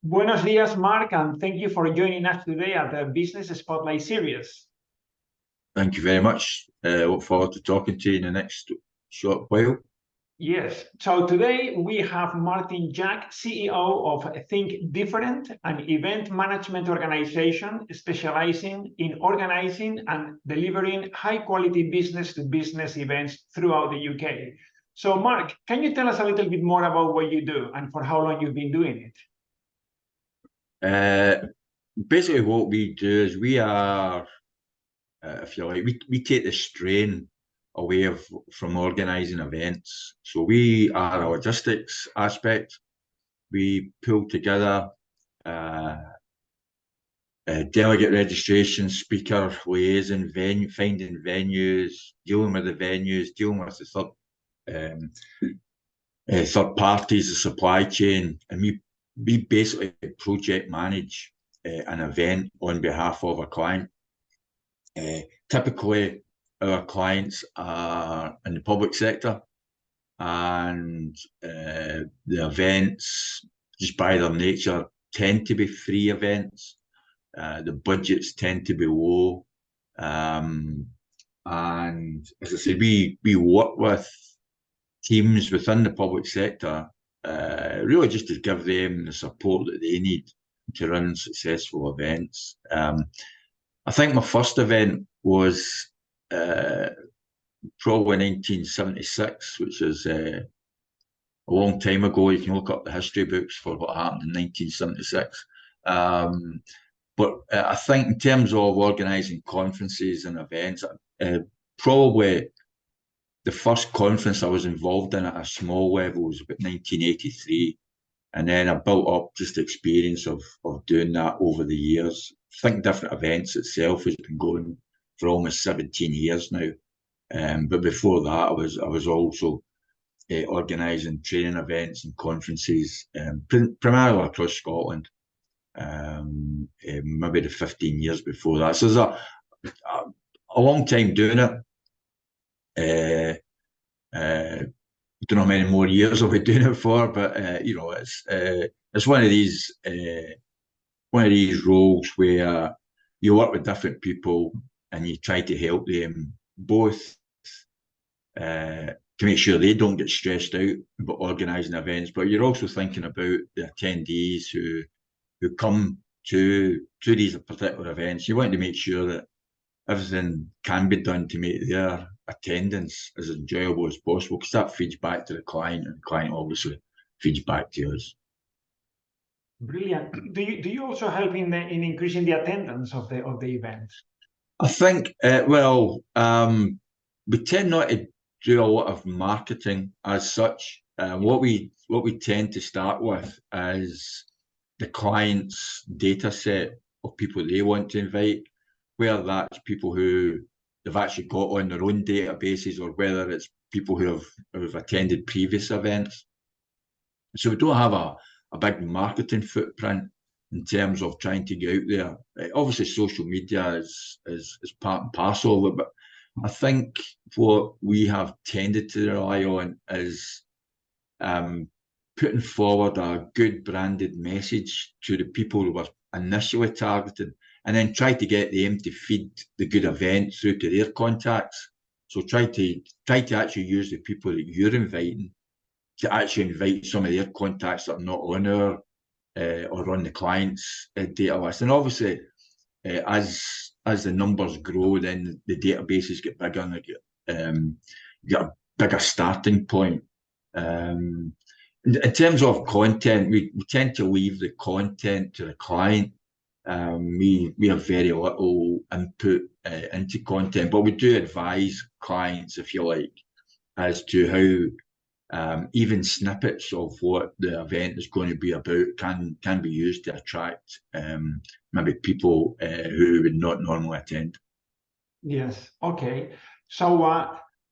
Buenos días, Mark, and thank you for joining us today at the Business Spotlight series. Thank you very much. Look forward to talking to you in the next short while. Yes, so today we have Martin Jack, CEO of Think Different, an event management organization specializing in organizing and delivering high-quality business-to-business events throughout the UK. So, Mark, can you tell us a little bit more about what you do and for how long you've been doing it? Basically, what we do is we are, if you like, we take the strain away from organising events. So we are a logistics aspect. We pull together delegate registration, speaker liaison, finding venues, dealing with the venues, dealing with the third parties, the supply chain, and we basically project manage an event on behalf of a client. Typically, our clients are in the public sector, and the events, just by their nature, tend to be free events. The budgets tend to be low, and as I said, we work with teams within the public sector, really just to give them the support that they need to run successful events. I think my first event was probably 1976, which is a long time ago. You can look up the history books for what happened in 1976. But I think in terms of organising conferences and events, probably the first conference I was involved in at a small level was about 1983. And then I built up just the experience of doing that over the years. Think Different Events itself has been going for almost 17 years now. But before that, I was also organising training events and conferences, primarily across Scotland. Maybe the 15 years before that. So there's a long time doing it. I don't know how many more years I'll be doing it for, but you know, it's one of these roles where you work with different people and you try to help them both to make sure they don't get stressed out about organising events, but you're also thinking about the attendees who come to these particular events. You want to make sure that everything can be done to make their attendance as enjoyable as possible, because that feeds back to the client, and the client obviously feeds back to us. Brilliant. Do you also help in increasing the attendance of the event? I think we tend not to do a lot of marketing as such. What we tend to start with is the client's data set of people they want to invite, whether that's people who they've actually got on their own databases or whether it's people who have attended previous events. So we don't have a big marketing footprint in terms of trying to get out there. Obviously, social media is part and parcel of it, but I think what we have tended to rely on is putting forward a good branded message to the people who were initially targeted, and then try to get them to feed the good event through to their contacts. So try to actually use the people that you're inviting to actually invite some of their contacts that are not on our or on the client's data list. And obviously, as the numbers grow, then the databases get bigger and you get a bigger starting point. In terms of content, we tend to leave the content to the client. We have very little input into content, but we do advise clients, if you like, as to how even snippets of what the event is going to be about can be used to attract maybe people who would not normally attend. Yes. Okay. So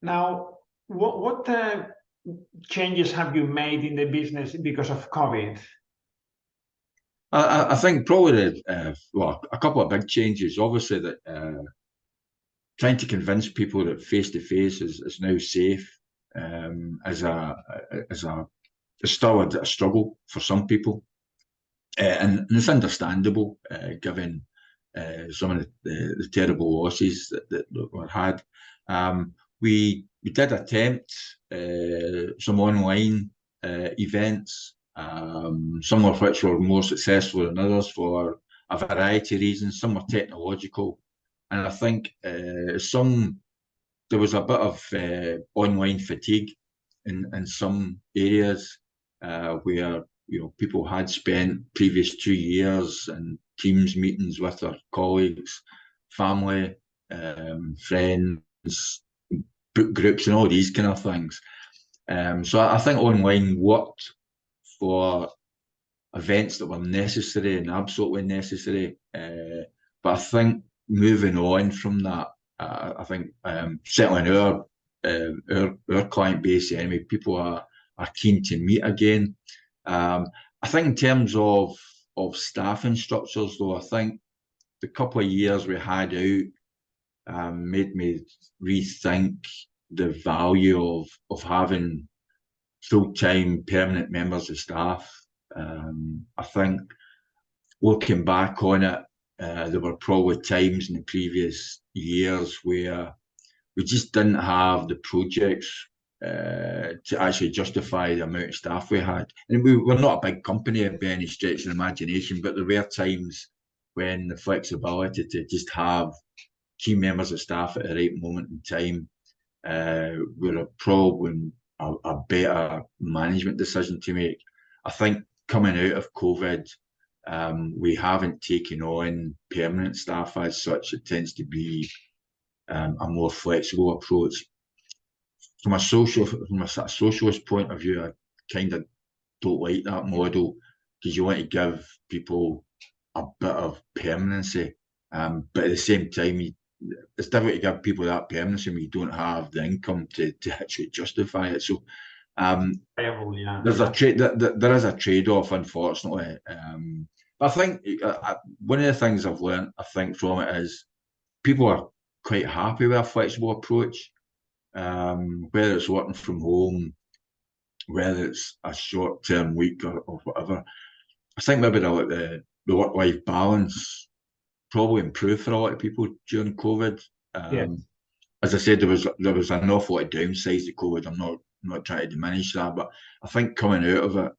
now, what changes have you made in the business because of COVID? I think probably a couple of big changes. Obviously, that trying to convince people that face-to-face is now safe is still a struggle for some people. and it's understandable given some of the terrible losses that were had. We did attempt some online events, some of which were more successful than others for a variety of reasons. Some were technological, and I think there was a bit of online fatigue in some areas where people had spent previous 2 years in Teams meetings with their colleagues, family, friends, book groups, and all these kind of things. So I think online worked for events that were necessary and absolutely necessary. But I think moving on from that, I think certainly in our client base anyway, people are keen to meet again. I think in terms of staffing structures, though, I think the couple of years we had out made me rethink the value of having full-time permanent members of staff. I think looking back on it, there were probably times in the previous years where we just didn't have the projects to actually justify the amount of staff we had. And we're not a big company by any stretch of the imagination, but there were times when the flexibility to just have key members of staff at the right moment in time were probably a better management decision to make. I think coming out of COVID, we haven't taken on permanent staff as such. It tends to be a more flexible approach. From a socialist point of view, I kind of don't like that model because you want to give people a bit of permanency, but at the same time, it's difficult to give people that permanency when you don't have the income to actually justify it. So there's a there is a trade-off, unfortunately. But I think one of the things I've learned, I think, from it is people are quite happy with a flexible approach, whether it's working from home, whether it's a short-term week or whatever. I think maybe the work-life balance probably improved for a lot of people during COVID. As I said, there was an awful lot of downsides to COVID. I'm not trying to diminish that, but I think coming out of it,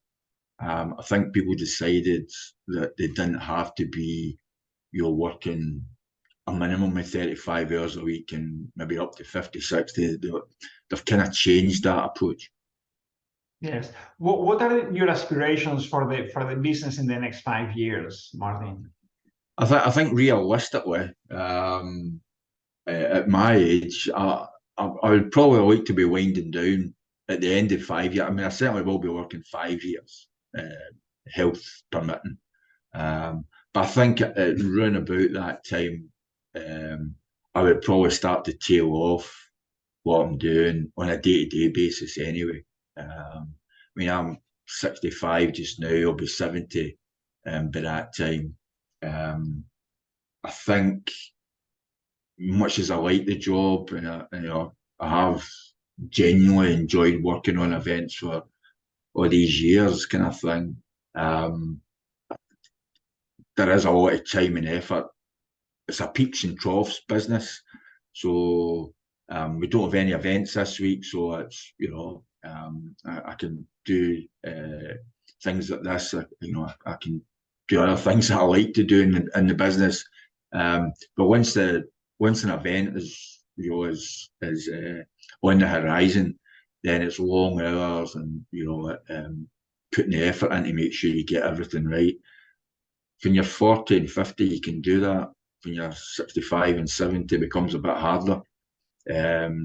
I think people decided that they didn't have to be, working a minimum of 35 hours a week and maybe up to 50, 60. They've kind of changed that approach. Yes. What are your aspirations for the business in the next 5 years, Martin? I think realistically, at my age, I would probably like to be winding down at the end of 5 years. I mean, I certainly will be working 5 years, health permitting. But I think around about that time, I would probably start to tail off what I'm doing on a day-to-day basis anyway. I mean, I'm 65 just now, I'll be 70 by that time. I think much as I like the job and I have genuinely enjoyed working on events for all these years kind of thing, there is a lot of time and effort. It's a peaks and troughs business. So we don't have any events this week, so it's, I can do things like this. I can do other things that I like to do in the business. But once an event is on the horizon, then it's long hours and putting the effort in to make sure you get everything right. When you're 40 and 50, you can do that. When you're 65 and 70, it becomes a bit harder.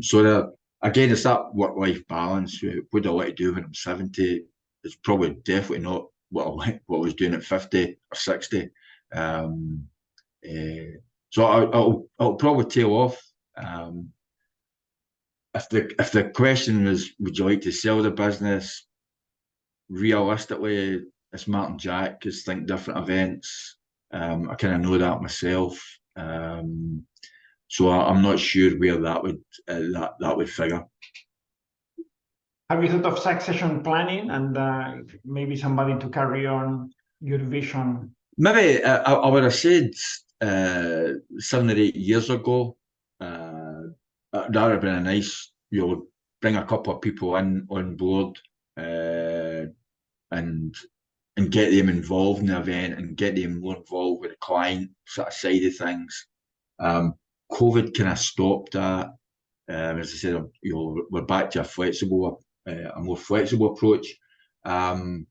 So again, it's that work-life balance. What do I like to do when I'm 70? It's probably definitely not what I was doing at 50 or 60. So I'll probably tail off. If the question was, would you like to sell the business? Realistically, it's Martin Jack, it's Think Different Events. I kind of know that myself. So I'm not sure where that would figure. Have you thought of succession planning and maybe somebody to carry on your vision? Maybe I would have said 7 or 8 years ago, that would have been a nice, bring a couple of people on board, and get them involved in the event and get them more involved with the client sort of side of things. COVID kind of stopped that. As I said, we're back to a more flexible approach. I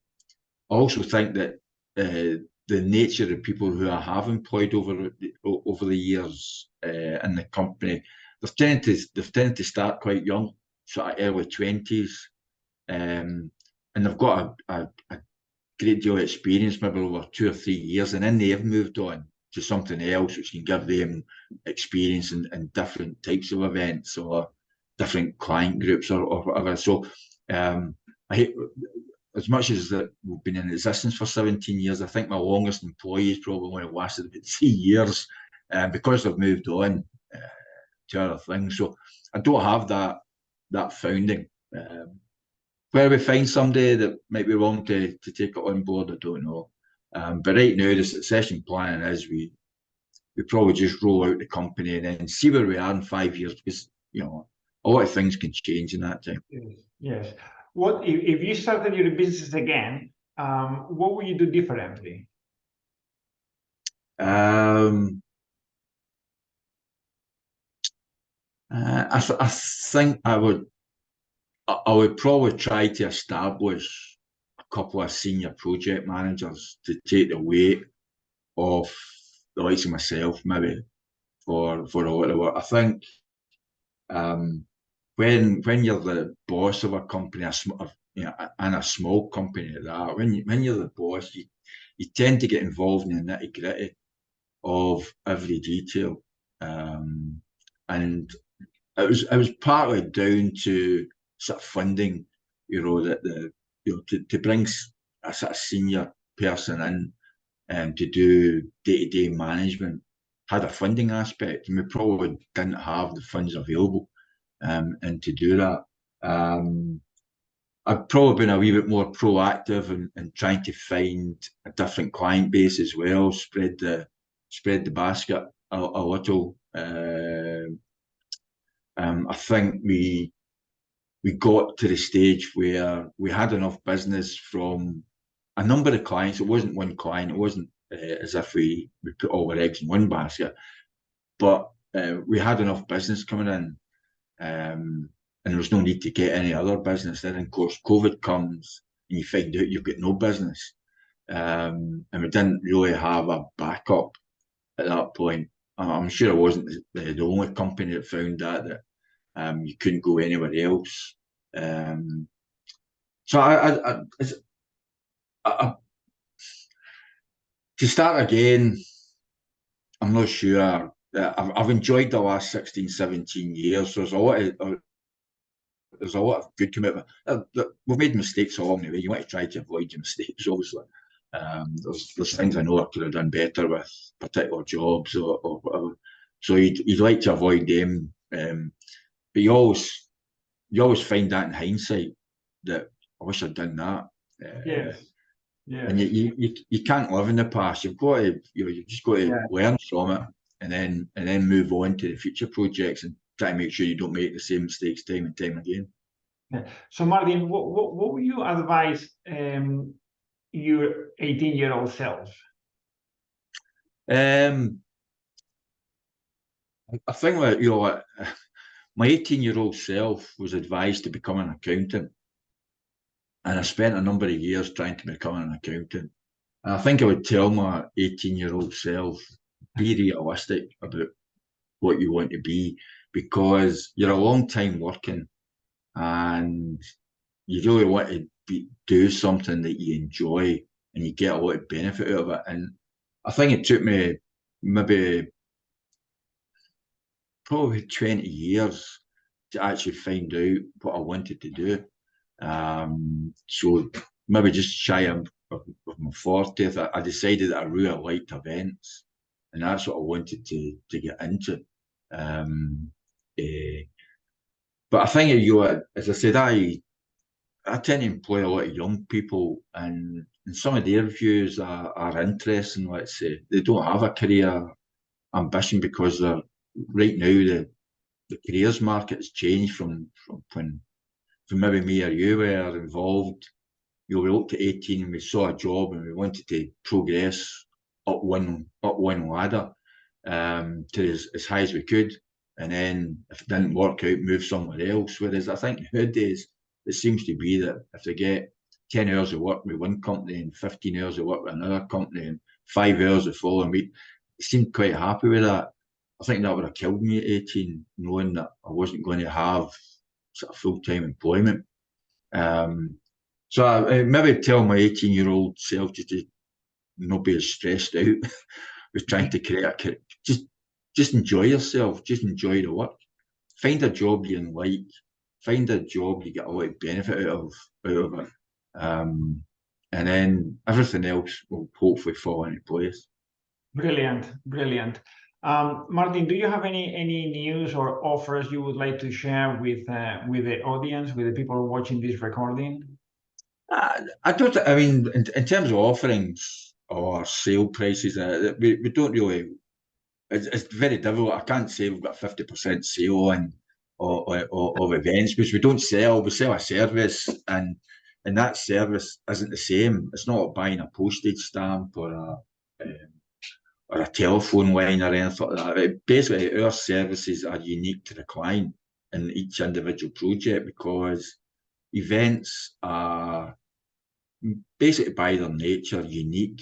also think that the nature of the people who I have employed over the years in the company, they've tended to start quite young, sort of early 20s, and they've got a great deal of experience, maybe over 2 or 3 years, and then they've moved on to something else which can give them experience in different types of events or different client groups or whatever. So I hate, as much as that we've been in existence for 17 years, I think my longest employee has probably only lasted about 3 years because they've moved on to other things. So I don't have that founding. Where we find somebody that might be willing to take it on board, I don't know. But right now, the succession planning is we probably just roll out the company and then see where we are in 5 years, because a lot of things can change in that time. Yes. What if you started your business again? What would you do differently? I think I would probably try to establish a couple of senior project managers to take the weight off the likes of myself, maybe for a lot of work. I think when you're the boss of a company, and a small company like that, when you're the boss, you tend to get involved in the nitty gritty of every detail, and it was partly down to sort of funding, to bring a sort of senior person in and to do day-to-day management had a funding aspect, and we probably didn't have the funds available, and to do that. I've probably been a wee bit more proactive in trying to find a different client base as well, spread the basket a little. I think we got to the stage where we had enough business from a number of clients. It wasn't one client. It wasn't as if we put all our eggs in one basket, but we had enough business coming in, and there was no need to get any other business. Then, of course, COVID comes and you find out you've got no business, and we didn't really have a backup at that point. I'm sure I wasn't the only company that found that you couldn't go anywhere else. So to start again, I'm not sure. I've enjoyed the last 16, 17 years. There's a lot of good commitment. We've made mistakes along the way. You want to try to avoid your mistakes, obviously. There's things I know I could have done better with particular jobs or whatever. So you'd like to avoid them. But you always find that in hindsight that I wish I'd done that. Yes. And you can't live in the past. You've just got to learn from it and then move on to the future projects and try to make sure you don't make the same mistakes time and time again. Yeah. So Martin, what would you advise your 18-year-old self? I think that my 18-year-old self was advised to become an accountant, and I spent a number of years trying to become an accountant. And I think I would tell my 18-year-old self, be realistic about what you want to be, because you're a long time working and you really want to do something that you enjoy and you get a lot of benefit out of it. And I think it took me maybe probably 20 years to actually find out what I wanted to do. So maybe just shy of my 40th, I decided that I really liked events, and that's what I wanted to get into. But I think as I said, I tend to employ a lot of young people, and some of their views are interesting. Let's say they don't have a career ambition because they're right now the careers market has changed from from maybe me or you were involved. You know, we looked at 18 and we saw a job and we wanted to progress up one ladder to as high as we could. And then if it didn't work out, move somewhere else. Whereas I think nowadays it seems to be that if they get 10 hours of work with one company and 15 hours of work with another company and 5 hours the following week, they seem quite happy with that. I think that would have killed me at 18, knowing that I wasn't going to have sort of full-time employment. So I maybe tell my 18-year-old self to not be as stressed out with trying to create a just enjoy yourself, just enjoy the work. Find a job you like, find a job you get a lot of benefit out of it. And then everything else will hopefully fall into place. Brilliant, brilliant. Martin, do you have any news or offers you would like to share with the audience, with the people watching this recording? I don't. I mean, in terms of offerings or sale prices, we don't really. It's very difficult. I can't say we've got 50% sale on of events because we don't sell. We sell a service, and that service isn't the same. It's not like buying a postage stamp or a telephone line or anything like that. Basically, our services are unique to the client in each individual project because events are basically by their nature unique.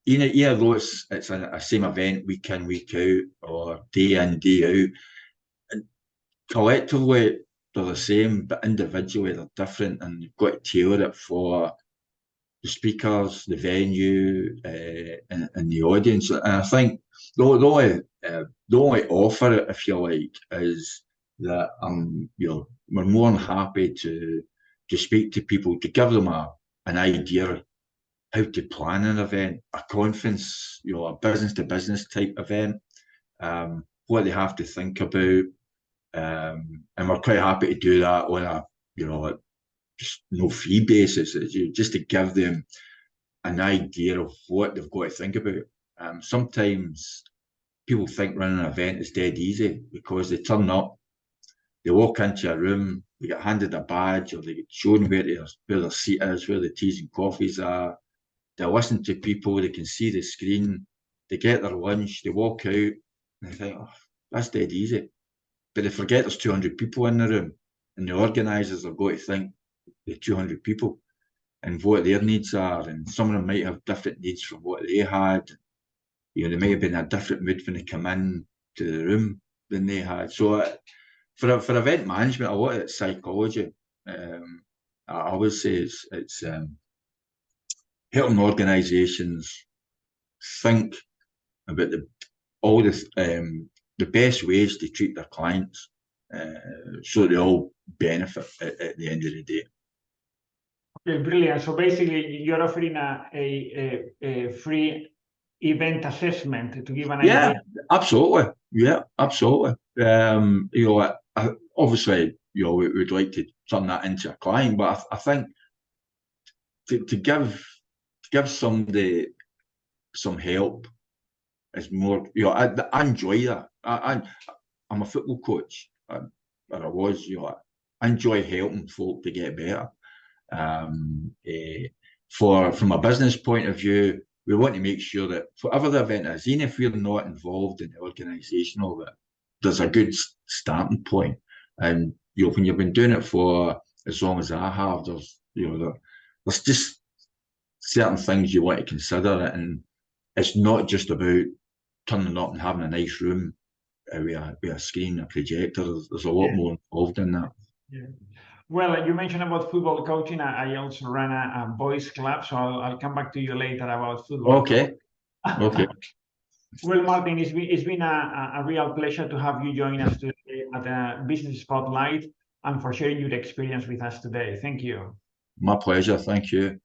Either though it's a same event week in, week out, or day in, day out, and collectively they're the same, but individually they're different, and you've got to tailor it for the speakers, the venue, and the audience. And I think the only offer, if you like, is that we're more than happy to speak to people, to give them an idea how to plan an event, a conference, a business to business type event, what they have to think about, and we're quite happy to do that on a just no fee basis, just to give them an idea of what they've got to think about. Sometimes people think running an event is dead easy because they turn up, they walk into a room, they get handed a badge, or they get shown where their seat is, where the teas and coffees are. They listen to people, they can see the screen, they get their lunch, they walk out, and they think, oh, that's dead easy. But they forget there's 200 people in the room, and the organisers have got to think the 200 people and what their needs are. And some of them might have different needs from what they had. They might have been in a different mood when they come in to the room than they had. So for event management, a lot of it's psychology. I would say it's helping organisations think about the best ways to treat their clients, so they all benefit at the end of the day. Okay, brilliant. So basically, you're offering a free event assessment to give an idea. Absolutely. Yeah, absolutely. Obviously, we would like to turn that into a client, but I think to give somebody some help is more. I enjoy that. I'm a football coach, or I was. I enjoy helping folk to get better. From a business point of view, we want to make sure that whatever the event is, even if we're not involved in the organisation of it, there's a good starting point. And when you've been doing it for as long as I have, there's just certain things you want to consider, and it's not just about turning up and having a nice room with a screen, a projector. There's a lot more involved in that. Yeah. Well, you mentioned about football coaching. I also run a boys club, so I'll come back to you later about football. Okay. Okay. Well, Martin, it's been a real pleasure to have you join us today at the Business Spotlight and for sharing your experience with us today. Thank you. My pleasure. Thank you.